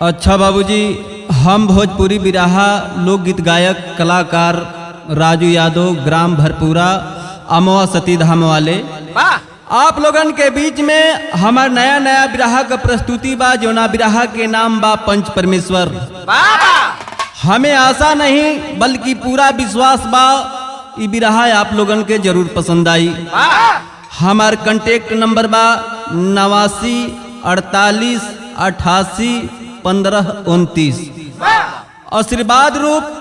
अच्छा बाबूजी, हम भोजपुरी बिरहा लोकगीत गायक कलाकार राजू यादव, ग्राम भरपूरा, अमवा सती धाम वाले, आप लोगन के बीच में हमार नया नया बिरहा का प्रस्तुति बा। जोना बिरहा के नाम बा पंच परमेश्वर। हमें आशा नहीं बल्कि पूरा विश्वास बा ई बिरहा आप लोगन के जरूर पसंद आई। हमार कांटेक्ट नंबर बा 89 48 88 15 29। आशीर्वाद रूप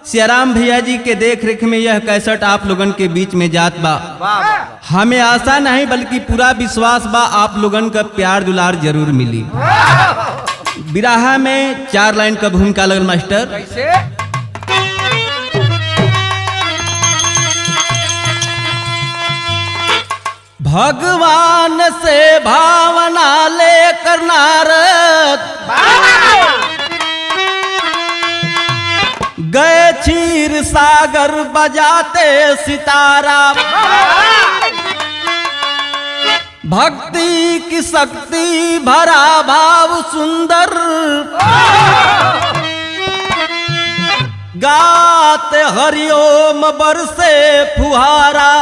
सियाराम भैया जी के देख रेख में यह कैसेट आप लोगन के बीच में जात बा। हमें आशा नहीं बल्कि पूरा विश्वास बा आप लोगन का प्यार दुलार जरूर मिली। बिरहा में 4 लाइन का भूमिका लगल मास्टर। भगवान से भावना लेकर नारद गए क्षीर सागर बजाते सितारा। भक्ति की शक्ति भरा भाव सुंदर गाते हरिओम बरसे फुहारा।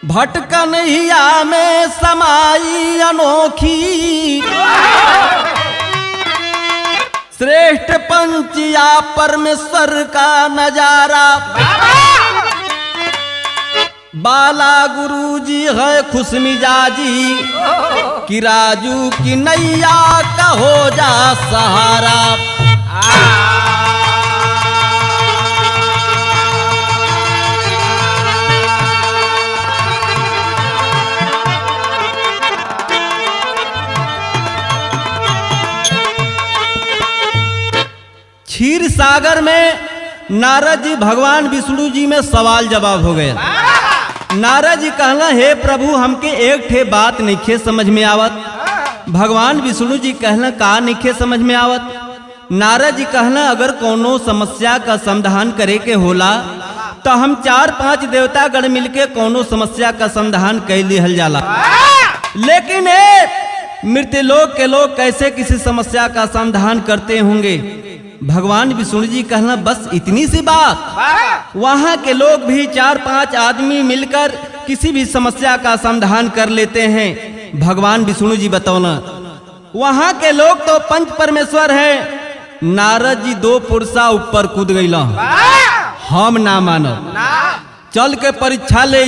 भटकन हिया में समाई अनोखी श्रेष्ठ पंचिया परमेश्वर का नजारा। बाला गुरुजी है खुश मिजाजी कि राजू की नैया का हो जा सहारा। क्षीर सागर में नारद जी भगवान विष्णु जी में सवाल जवाब हो गया। नारद जी कहला, हे प्रभु हमके एक ठे बात नइखे समझ में आवत। भगवान विष्णु जी कहला, का नइखे समझ में आवत। नारद जी कहला, अगर कोनो समस्या का समाधान करे के होला तो हम 4-5 देवता गण मिलके कोनो समस्या का समाधान कर लिहल जाला, लेकिन मृत्युलोक के लोग कैसे किसी समस्या का समाधान करते होंगे। भगवान विष्णु जी कहना, बस इतनी सी बात। वहाँ के लोग भी 4-5 आदमी मिलकर किसी भी समस्या का समाधान कर लेते हैं। भगवान विष्णु जी बताओना, वहाँ के लोग तो पंच परमेश्वर है। नारद जी 2 पुरसा ऊपर कूद गईला, हम ना मानो, चल के परीक्षा ले।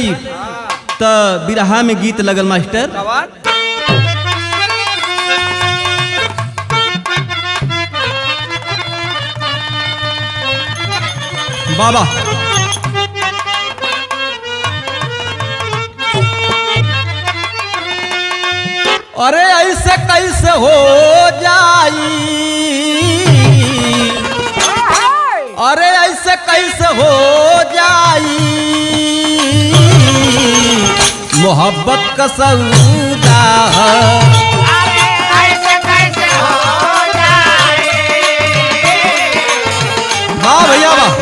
तो बिरहा में गीत लगल मास्टर। बाबा अरे ऐसे कैसे हो जाई, अरे ऐसे कैसे हो जाई मोहब्बत का सौदा। हाँ भैया वाह।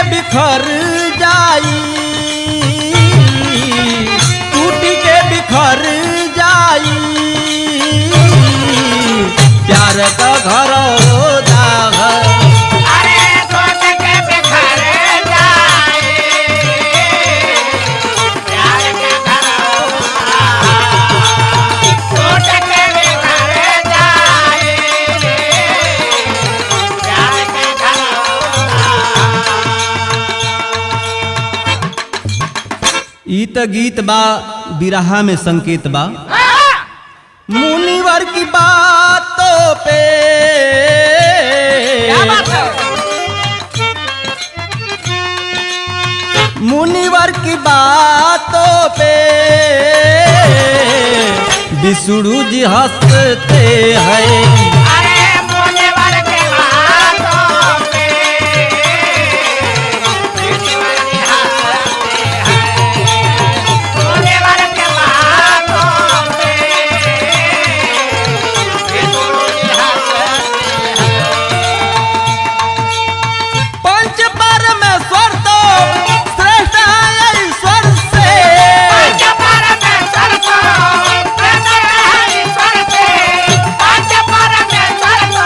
बिखर जाई, टूट के बिखर जाई प्यार का घर दाग। अरे टूट के बिखर जाई प्यार का घर, टूट के बिखर जाई प्यार का घर। ई त गीत बा, बिरहा में संकेत बा। मुनिवर की बातों पे क्या बात है? मुनिवर की बातों पे विष्णु जी हंसते हैं। अरे मुनिवर के बातों पे विष्णु जी हंसते हैं। मुनिवर के बातों पे विष्णु जी हंसते हैं। पंच परमेश्वर तो श्रेष्ठ है ईश्वर से। पंच परमेश्वर को प्रकट है ईश्वर से। पंच परमेश्वर को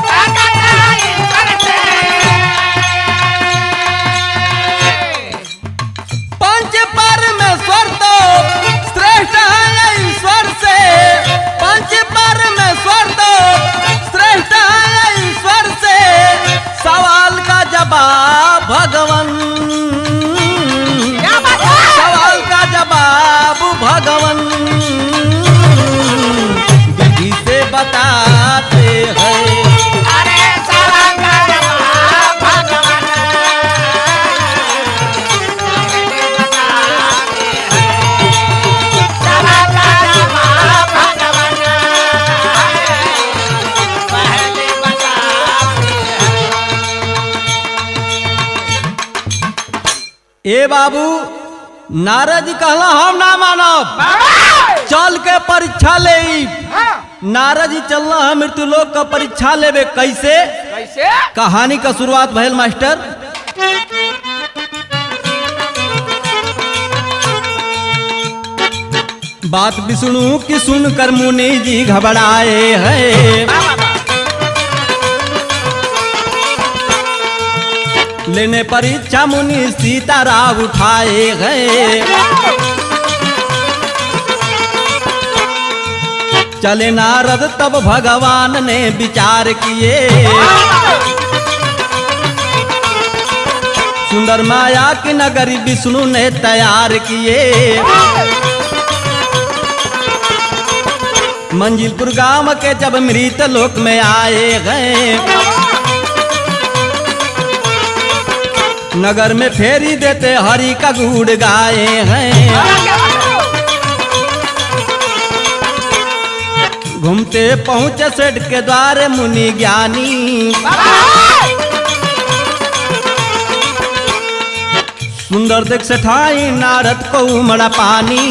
प्रकट है ईश्वर से। पंच परमेश्वर तो श्रेष्ठ है ईश्वर से। पंच परमेश्वर तो श्रेष्ठ है ईश्वर से। सवाल का जवाब भगवान, क्या बात है? सवाल का जवाब भगवान विधि से बताते हैं। अरे सवाल का जवाब भगवान बताते हैं। सवाल का जवाब भगवान पहले बताते हैं। ए बाबू, नारद जी कहला हम ना मानब, चल के परीक्षा ले। नारद जी चलना है मृत्यु लोक का परीक्षा लेबे। कैसे? कैसे? कहानी का शुरुआत भैल मास्टर। बात विष्णु की सुनकर मुनि जी घबराए हैं। लेने परीक्षा मुनि सीताराम उठाए गए। चले नारद तब भगवान ने विचार किए। सुंदर माया की नगरी विष्णु ने तैयार किए। मंजिलपुर गांव के जब मृत लोक में आए गए। नगर में फेरी देते हरि का गुड़ गाए हैं। घूमते पहुंचे सेठ के द्वारे मुनि ज्ञानी। सुंदर देख सेठाई नारद को उमड़ा पानी।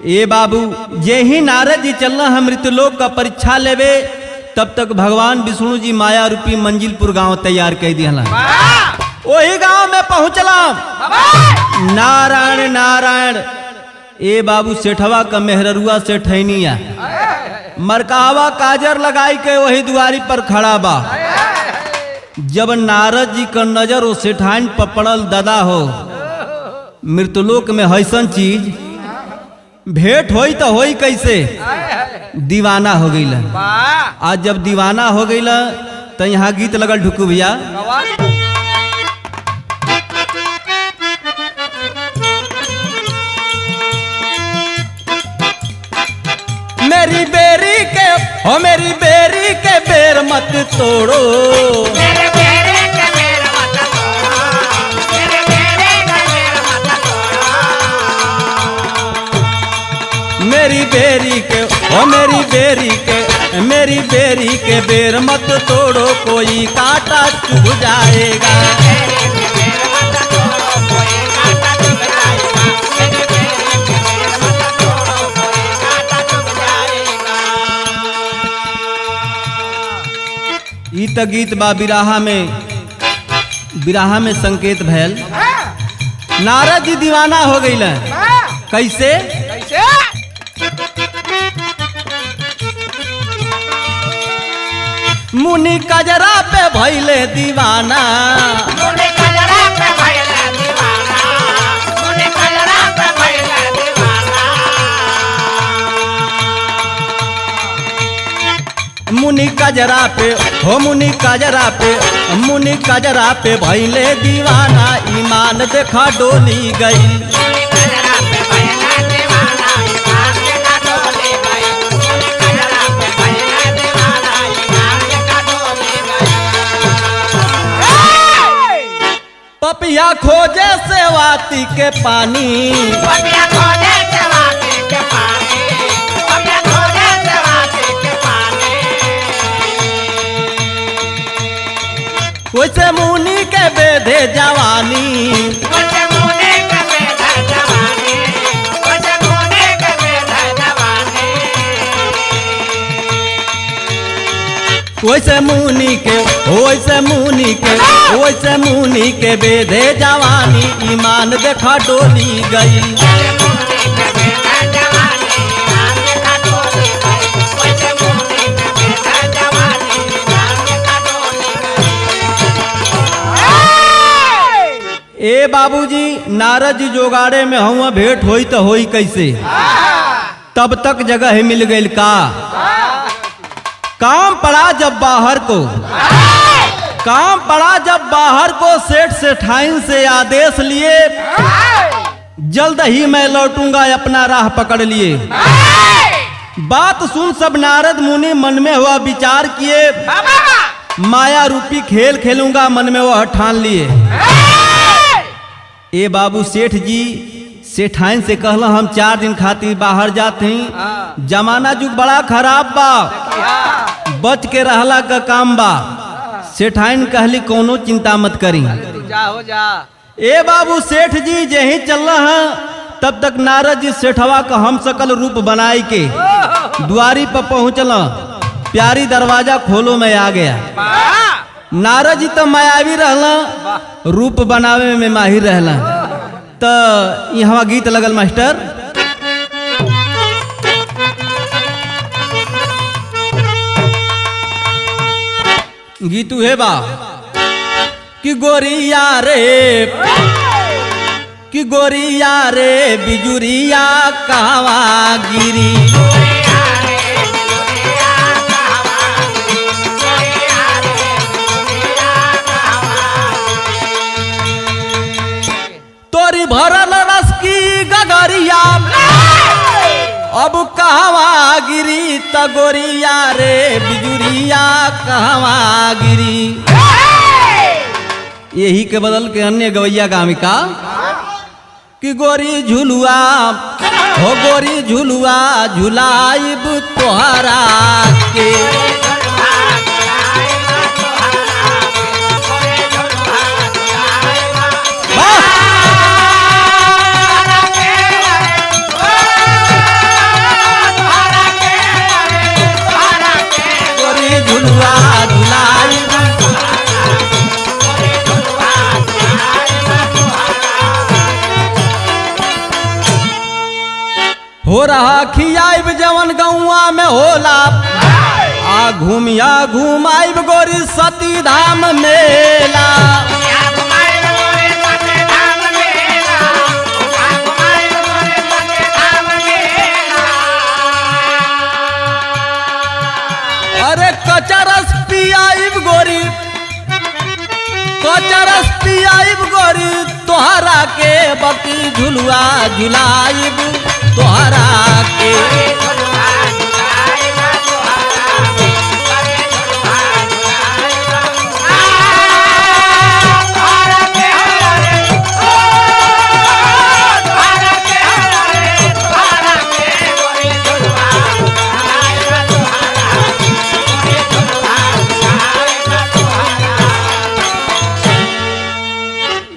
ए बाबू, जे ही नारद जी चलना है मृत्युलोक का परीक्षा लेवे, तब तक भगवान विष्णु जी माया रूपी मंजिलपुर गांव तैयार कर दिया। वही गांव में पहुंचला। नारायण नारायण। ए बाबू, सेठवा का मेहररुआ सेठैनिया मरकावा काजर लगाई के वही दुआरी पर खड़ा बा। जब नारद जी का नजर वो सेठाइन पर पड़ल, दादा हो मृत्युलोक में हैसन चीज भेंट होई तो होई कैसे? दीवाना हो गई। आज जब दीवाना हो गई तो यहाँ गीत लगल ढुकू भैया। मेरी बेरी के हो, मेरी बेरी के बेर मत तोड़ो। मेरे बेरे के बेर मत तोड़ो। मेरे बेरे के बेर मत तोड़ो। मेरी बेरी के हो, मेरी बेरी के, मेरी बेरी के बेर मत तोड़ो, कोई कांटा चुभ जाएगा। मेरे बेर मत तोड़ो, कोई कांटा चुभ जाएगा। मेरे बेरे के बेर मत तोड़ो, कोई कांटा चुभ जाएगा। ई त गीत बा बिराहा में संकेत भैल। नारद जी दीवाना हो गई। कैसे? कैसे? मुनि कजरा पे भैले दीवाना। मुनि कजरा पे भइले दीवाना। मुनि कजरा पे भइले दीवाना। मुनि कजरा पे हो, मुनि कजरा पे, मुनि कजरा पे भैले दीवाना। ईमान देखा डोली गई। मुनि कजरा पे भइले दीवाना। ईमान देखा डोली गई। मुनि कजरा पे भइले दीवाना। ईमान देखा डोली गोपिया खोजे सेवाती के पानी। गोपिया खोजे सेवाती के पानी, गोपिया खोजे सेवाती के पानी। वैसे मुनि के बेधे जवानी, वैसे मुनि के बेधे जवानी, वैसे मुनि के बेधे जवानी। वैसे मुनि के वैसे मुनि के बेधे जवानी, ईमान देखा डोली गई। वैसे मुनि के बेधे जवानी, ईमान देखा डोली गई। वैसे मुनि के बेधे जवानी, ईमान देखा डोली गई। ए बाबूजी, नारद जी जोगाड़े में हुआ, भेंट होई तो होई कैसे? तब तक जगह मिल गई का? काम पड़ा जब बाहर को सेठ सेठाइन से आदेश लिए, जल्द ही मैं लौटूंगा, अपना राह पकड़ लिए। बात सुन सब नारद मुनि मन में हुआ विचार किए, माया रूपी खेल खेलूंगा, मन में वह ठान लिए। ए बाबू, सेठ जी सेठाइन से कहला हम 4 दिन खातिर बाहर जाते हैं, जमाना जुग बड़ा खराब बा, बच के रहला का काम बा। सेठाइन कहली कोनो चिंता मत करी, जा हो जा। ए बाबू, सेठ जी जही चल रहा तब तक नारद जी सेठवा का हम सकल रूप बनाई के द्वारी पर पहुँचल। प्यारी दरवाजा खोलो में आ गया। नारद जी तो मायावी रहला, रूप बनावे में माहिर रहला। तो यहाँ गीत लगल मास्टर, गीत है बा कि गोरिया रे बिजुरिया कहवा गिरी। तोरी भरल रस की गगरिया अब कहवा गिरी, त गोरिया रे बिजुरिया कहवा गिरी। यही के बदल के अन्य गवैया गामिका कि गोरी झुलुआ हो, गोरी झुलुआ झुलाइब तोहरा के। हो रहा खियाइब जवन गौआ में होला, आ घूमाइब गोरी सती धाम मेला। अरे कचरस पियाइब गोरी तोहरा के, बकी झुलुआ झुलाइब तोहरा के।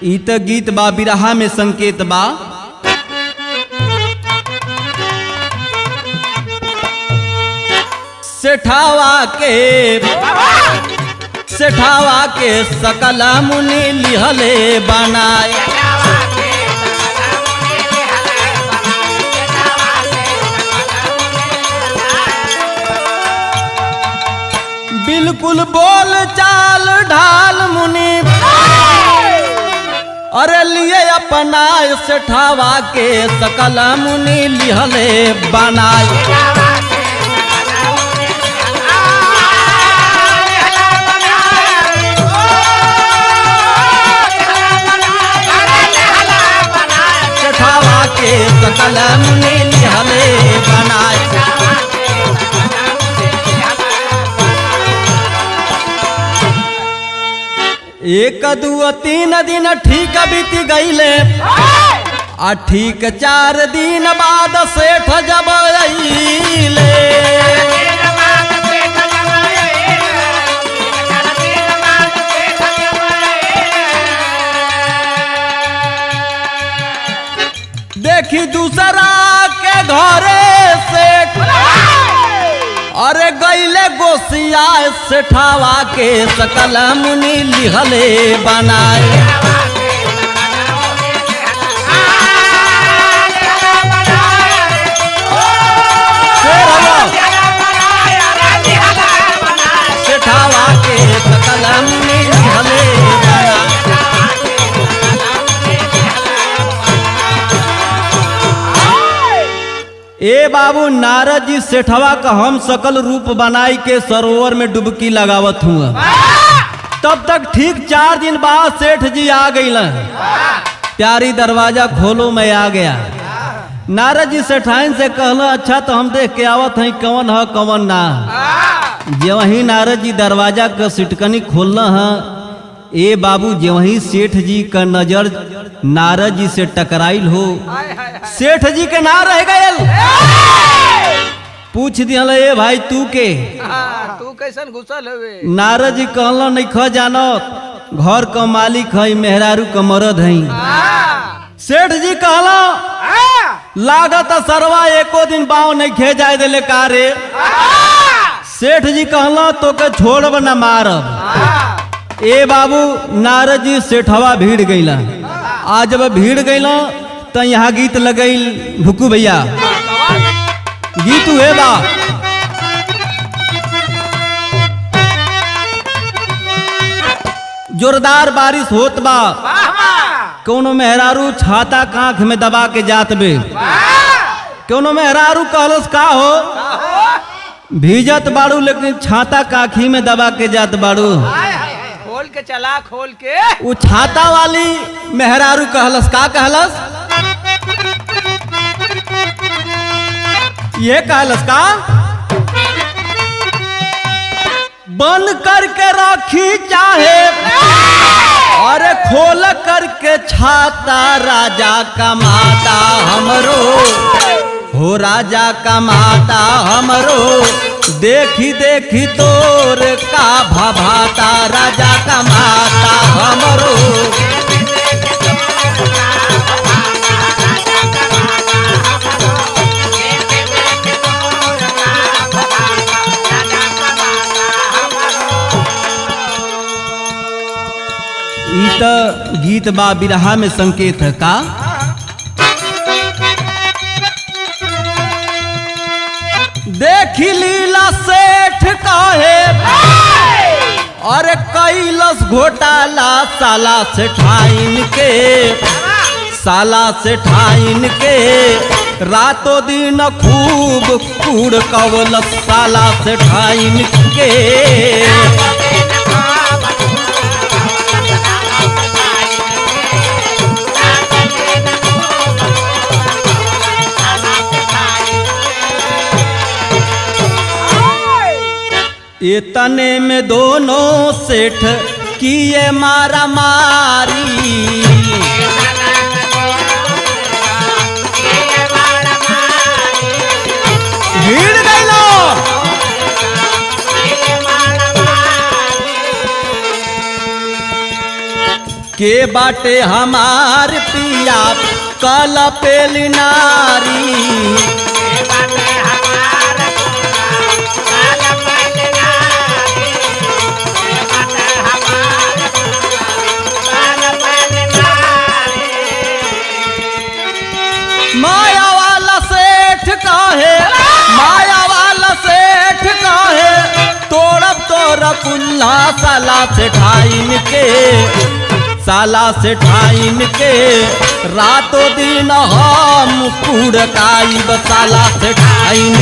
ई त गीत बा, बिरहा में संकेत बा। सेठावा के सकल मुनि लिहले बनाए। बिल्कुल बोल चाल ढाल मुनि, अरे लिए अपना सेठावा के सकल मुनि लिहले बनाए। के सकल मुनि लिहले बनाए। एक दू तीन दिन ठीक बीत गईले आ ठीक 4 दिन बाद सेठ जब अइले। देखी दूसरा के घरे सेठ अरे गईले गोसिया सेठावा के सकल मुनि लिहले बनाए। सेठावा के सकल मुनि लिहले बनाए। ए बाबू नारद जी सेठवा का हम सकल रूप बनाई के सरोवर में डुबकी लगावत हुआ। तब तक ठीक 4 दिन बाद सेठ जी आ गई। प्यारी दरवाजा खोलो मैं आ गया। नारद जी सेठाइन से कहला अच्छा तो हम देख के आवत हैं कौन है कौन ना। जे वही नारद जी दरवाजा का सिटकनी खोलना है ए बाबू जे वही सेठ जी का नजर नारद जी से टकराइल हो सेठ जी के ना रह गयल। पूछ दिया ए भाई तू के तू कैसन घुसल हवे। नारद जी कहला नहीं ख जानो घर का मालिक है मेहरारू का मरद है। सेठ जी कहला लागत सरवा एको दिन बाव नहीं खे जाए दिले का रे। सेठ जी कहला तो के छोड़ब न मारब। ए बाबू नारद जी सेठवा भीड़ गईला। आज जब भीड़ गईला तो यहाँ गीत लगल भुकू भैया गीत हुए बा। जोरदार बारिश होत बा। कोनो मेहरारू छाता कांख में दबा के जात बे। कोनो मेहरारू कहलस का हो भीजत बाड़ू लेकिन छाता काखी में दबा के जात बाड़ू। खोल के चला खोल के। वो छाता वाली मेहरारू कहलस का कहलस ये कहलस का बंद करके रखी चाहे और खोल करके छाता राजा कमाता हमरो हो राजा कमाता हमरो देखी देखी तोर का भभाता राजा कमाता हमरो। ई त गीत बा बिरहा में संकेत है का देखी लीला सेठ काहे और कैलस घोटाला साला सेठाइन के रातों दिन खूब कूड़ कवलस साला सेठाइन के। इतने में दोनों सेठ किए मारा मारी। भीड़ गई लो के बाटे हमार पिया कल पेली नारी। माया वाला सेठ काहे तोड़ब तोड़ कुल्ला साला सेठाइन के रातों दिन हम कुड़काई साला सेठाइन के।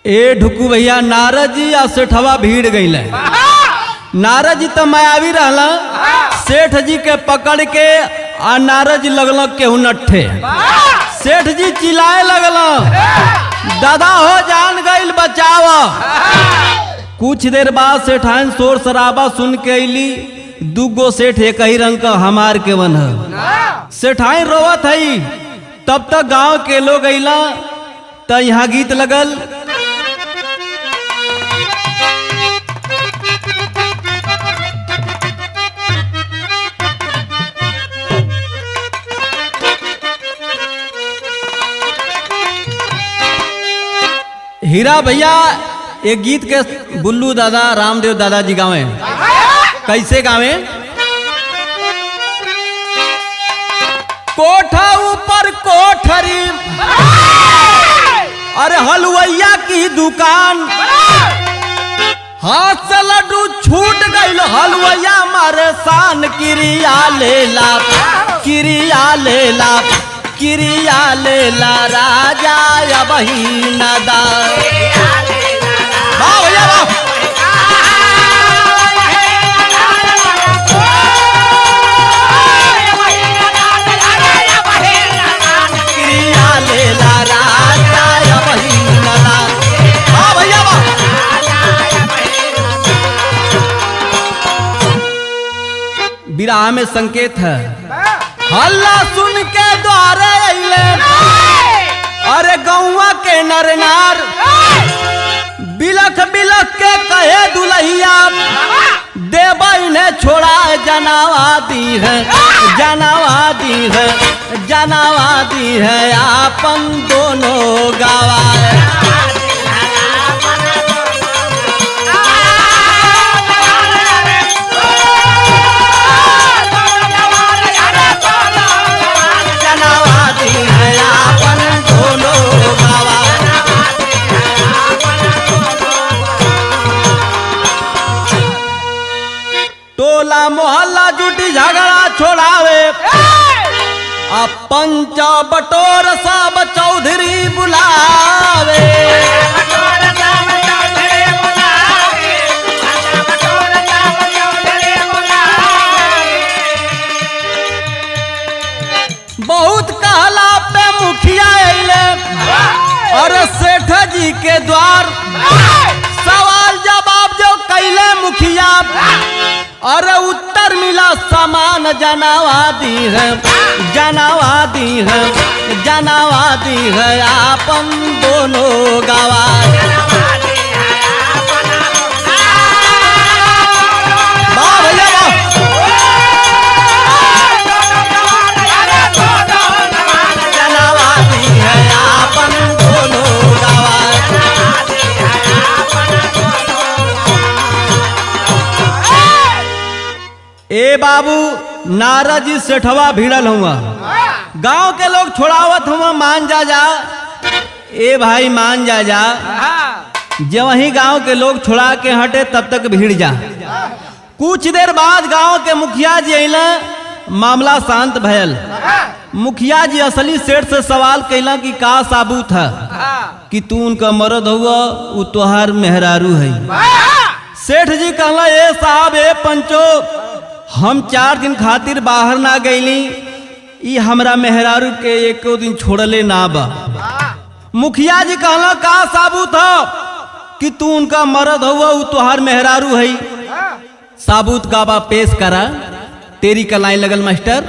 ए ढुकू भैया नारद जी आ सेठवा भीड़ गई। नारद जी तो मायावी रहला, सेठ जी के पकड़ के आ नारद जी लगल केहू नट्ठे। सेठ जी चिल्लाए लगल, दादा हो जान गईल बचाव। कुछ देर बाद सेठान शोर शराबा सुन के अली, दूगो सेठ एक ही रंग का हमार के वन है। सेठाइन रोवत है, तब तक गांव के लोग अला तो यहाँ गीत लगल। हीरा भैया एक गीत के बुल्लू दादा रामदेव दादा जी गावे। कैसे गावे? कोठा ऊपर कोठरी, अरे हलवैया की दुकान, हाथ से लड्डू छूट गईल, हलवैया मारे शान। किरिया लेला, किरिया लेला, किरिया लेला राजा या बहिना दा। वाह भैया वाह। किरिया लेला राजा या बहिना दा। वाह भैया वाह। विराह में संकेत है। हल्ला सुन के द्वारे अइले, अरे गौवा के नर नार, बिलख बिलख के कहे दुल्हिया, देवा इन्हें छोड़ा जनावा दी है, जनावा दी है, जनावा दी है आपन दोनों गावा। टोला मोहल्ला जुटी झगड़ा छोड़ावे, अब पंचा बटोर सब चौधरी बुलावे। बहुत कहला पे मुखिया अइले, अरे सेठ जी के द्वार, सवाल जवाब जो कैले मुखिया, अरे उत्तर मिला समान। जनावा दी है, जनावा दी है, जनावा दी है आपन दोनों गावा। वाह भैया वाह। जनावा दी है आपन दोनों गावा। ए बाबू, नारद जी सेठवा भिड़ल हुआ, गांव के लोग छोड़ावत हुआ, मान जा जा। ए भाई मान जा जा, जब वही गांव के लोग छोड़ा के हटे तब तक भीड़ जा। कुछ देर बाद गांव के मुखिया जी अइला, मामला शांत भयल। मुखिया जी असली सेठ से सवाल कैला कि का साबूत है कि तू उनका मर्द हुआ, वो तोहार मेहरारू है। सेठ जी कहला, ए साहब ए पंचो, हम 4 दिन खातिर बाहर ना गईली, ई हमरा मेहरारू के एको दिन छोड़ले ना बा। मुखिया जी कहला, का साबूत हो कि तू उनका मर्द हुआ, वो तुहार मेहरारू है? साबूत का बा पेश करा। तेरी का लाइन लगल मास्टर।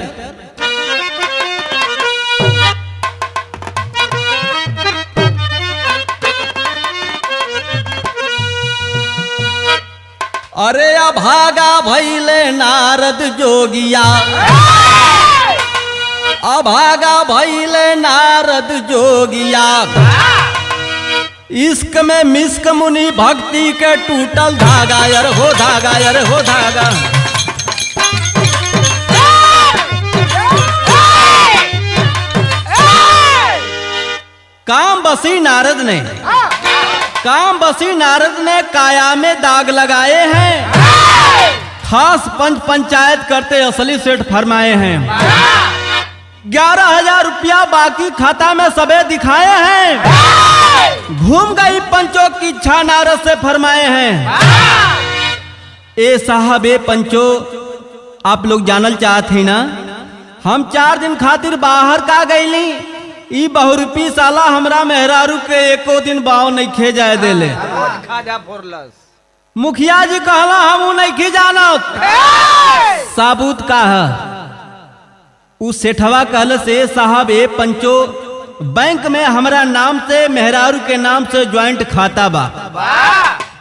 अरे अभागा भैले नारद जोगिया, अभागा भैले नारद जोगिया, इश्क में मिस्क मुनि भक्ति के टूटल धागा। यार हो धागा, यार हो धागा। काम बसी नारद ने, काम बसी नारद ने काया में दाग लगाए हैं, खास पंच पंचायत करते असली सेठ फरमाए हैं। 11,000 रुपया बाकी खाता में सबे दिखाए हैं। घूम गई पंचों की इच्छा नारद से फरमाए हैं। ए साहब ए पंचो, आप लोग जानल चाहत है ना, हम 4 दिन खातिर बाहर का गईली, ई बहुरूपी साला हमरा मेहरारू के एको दिन बाव नहीं खे जाए देले। खाजा फोरलस मुखिया जी कहला हम नहीं खे जानत। साबूत का है उ सेठवा कहल से साहब ए पंचो, बैंक में हमरा नाम से मेहरारू के नाम से ज्वाइंट खाता बा,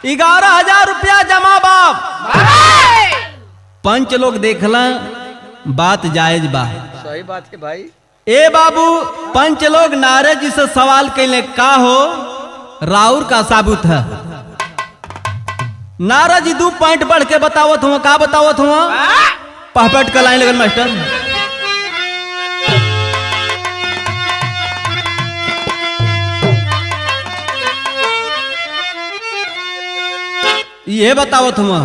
11,000 रुपया जमा बाप। पंच लोग देखला बात जायज बा। सही बात है भाई। ए बाबू, पंच लोग नारद जी से सवाल कैले का हो राउर का साबुत है। नारद जी 2 पॉइंट बढ़ के बतावत हुआ। का बतावत हुआ? पहपट का लाइन लगन मास्टर। ये बतावत हुआ,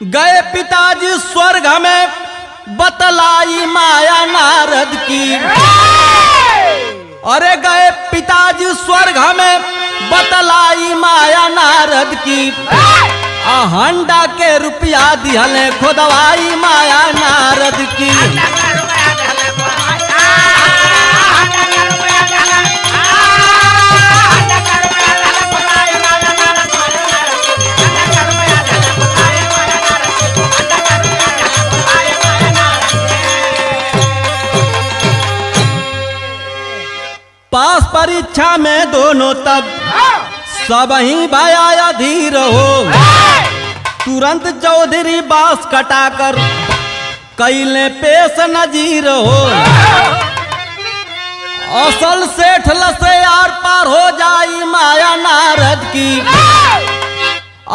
गए पिताजी स्वर्ग में बतलाई माया नारद की। अरे गए पिताजी स्वर्ग में बतलाई माया नारद की। हंडा के रुपया दिहले खोदवाई माया नारद की। पास परीक्षा में दोनों तब सब ही भया धीर हो। तुरंत चौधरी बांस कटाकर कैले पेश नजीर हो। असल सेठ लसे आर पार हो जाई माया नारद की।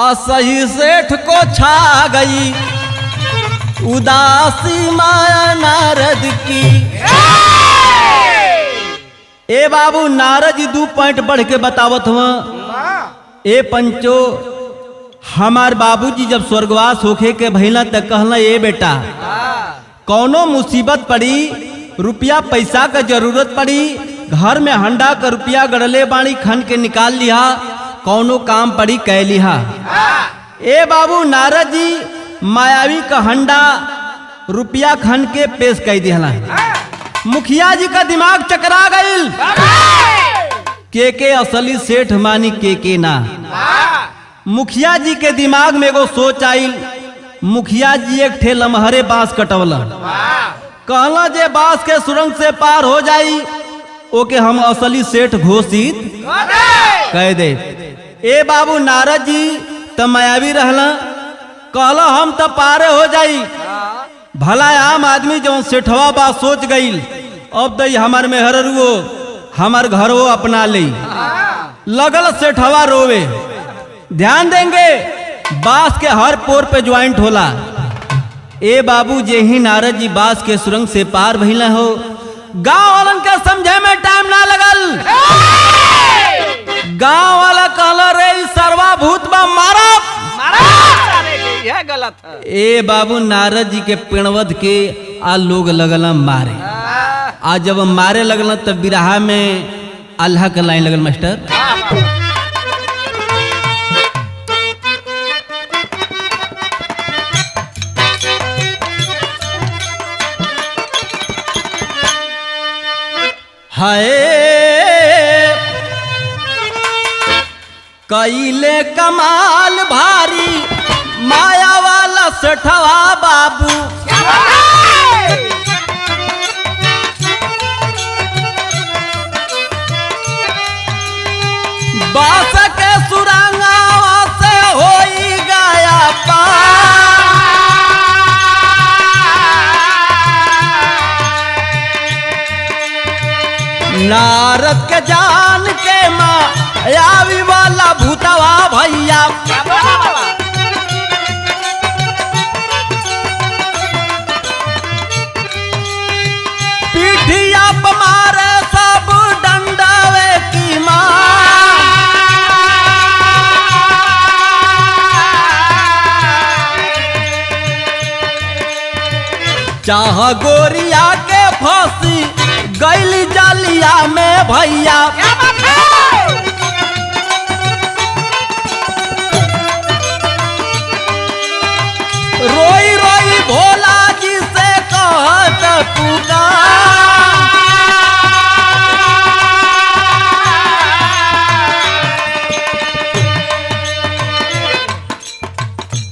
असही सेठ को छा गई उदासी माया नारद की। ए बाबू, नारद जी 2 पॉइंट बढ़ के बतावत हुआ। ए पंचो, हमार बाबूजी जब स्वर्गवास होखे के भइला तक कहला, ए बेटा कौनो मुसीबत पड़ी, रुपया पैसा का जरूरत पड़ी, घर में हंडा का रुपया गड़ले बाणी खन के निकाल लिहा, कौनो काम पड़ी कह लिहा। ए बाबू, नारद जी मायावी का हंडा रुपया खन के पेश कर दिहला। मुखिया जी का दिमाग चकरा गईल। के असली सेठ मानी के ना। मुखिया जी के दिमाग में एगो सोच आई। मुखिया जी एक ठे लमहरे बांस कटवला। कहला जे बांस के सुरंग से पार हो जाई ओके हम असली सेठ घोषित कह दे। ए बाबू, नारद जी त मायावी रहला। कहला हम त पारे हो जाई। भला आम आदमी जो सेठवा बा सोच गईल, अब दई हमार मेहररुओ हमार घरवो अपना ले। लगल सेठवा रोवे। ध्यान देंगे, बांस के हर पोर पे ज्वाइंट होला। ए बाबू, जे ही नारद जी बांस के सुरंग से पार भइला हो, गांव वालन के समझे में टाइम ना लगल। गांव वाला कहला, रे सरवा भूत बा मारा। यह गलत है। ए बाबू, नारद जी के पेणवध के आ लोग लगल मारे। आज जब मारे लगल तब बिरहा में अल्लाह का लाइन लगल मास्टर। हाय कैले कमाल भारी माया वाला सेठवा बाबू। बांस के सुरंगवा से होई गया पार। नारद के जान के मायावी वाला भूतवा भैया। पीठिया पे मारे सब डंडावे की मां। चाह गोरिया के फांसी गैली जालिया में भैया।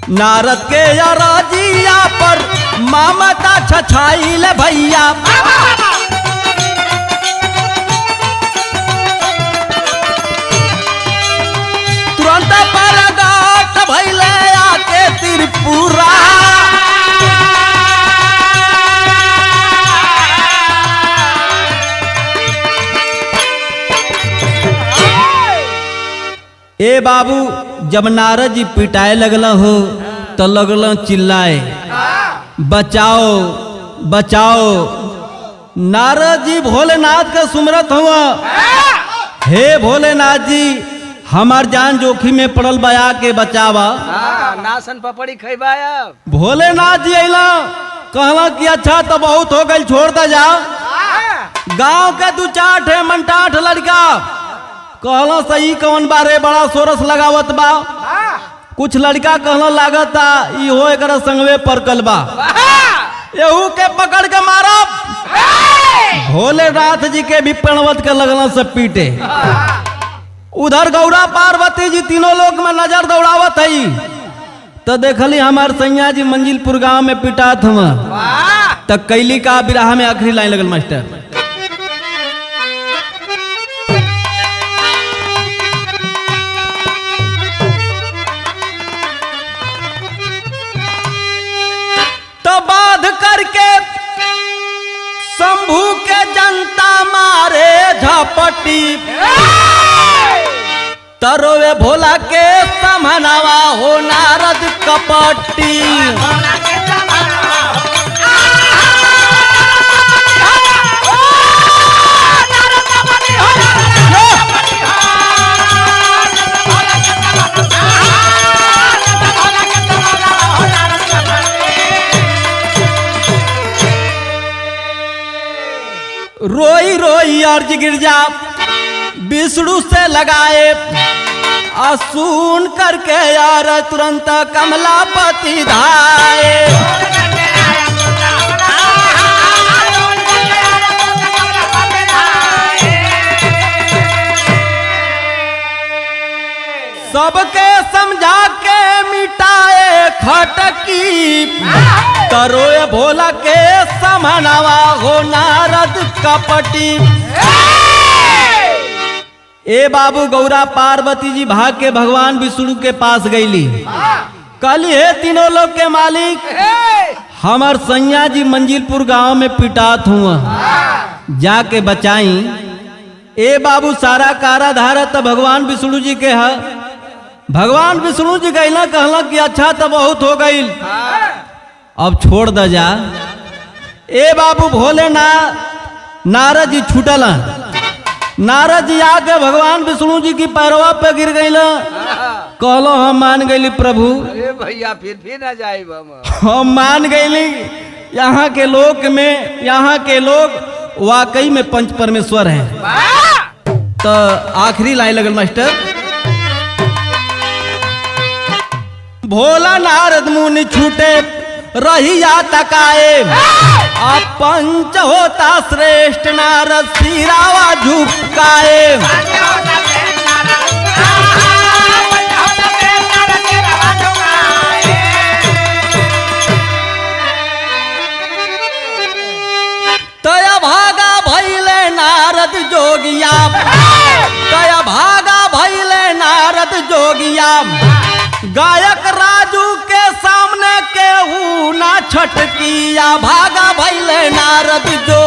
नारद के अरजिया पर ममता छछाइल भैया। तुरंत परगट भइले आके त्रिपुरा। ए बाबू, जब नारद जी पिटाए लगल हो तो लगल चिल्लाए, बचाओ बचाओ। नारद जी भोलेनाथ का सुमरत हुआ, हे भोलेनाथ जी हमार जान जोखिम में पड़ल बया के बचावा। नासन पपड़ी खैबाया। भोलेनाथ जी अला कहला कि अच्छा तो बहुत हो गई, छोड़ दा जा। गांव के 2-4 ठे मंटाठ लड़का कहला सही कौन बारे बड़ा सोरस लगावत बा। कुछ लड़का कहला लागता इहो एकरा संगवे परकल बा, एहू के पकड़ के मारब। भोलेनाथ जी के भी प्रणवत के लगला सब पीटे। उधर गौरा पार्वती जी तीनों लोग में नजर दौड़ावत है तो देखली हमार सैया जी मंजिलपुर गांव में पिटात हुआ। तब कैली का बिराह में आखिरी लाइन लगल मास्टर, बाध करके शंभू के जनता मारे झपटी। तरोवे भोला के समनवा हो नारद कपटी। रोई रोई अर्ज गिरजा विष्णु से लगाए, असून करके यार तुरंत कमलापति धाए। सबके समझा के मिटाए खटकी। तरोए भोला के समनवा हो नारद कपटी। ए बाबू, गौरा पार्वती जी भाग के भगवान विष्णु के पास गईली। कहली हे तीनों लोग के मालिक, हमार सैया जी मंजिलपुर गांव में पिटात हुआ, जाके बचाई। ए बाबू, सारा कारा धारा तो भगवान विष्णु जी के है। भगवान विष्णु जी कहला कहला कि अच्छा तो बहुत हो गई, अब छोड़ द जा। ए बाबू, भोलेनाथ नारद जी छूटल। नारद जी आके भगवान विष्णु जी की पैरवा पे गिर गई। कहलो हम मान गईली प्रभु। अरे भैया फिर ना जाए हम मान गईली। यहाँ के लोक में, यहाँ के लोग वाकई में पंच परमेश्वर हैं। तो आखिरी लाइन लगल मास्टर, भोला नारद मुनि छूटे रहिया तकाए। अब पंच होता श्रेष्ठ नारद सिरावा झुकाए। तया भागा भैले नारद जोगिया। तया भागा भैले नारद जोगिया। गायक राजू के सामने केहू ना छटकिया। भागा भैले नारद जो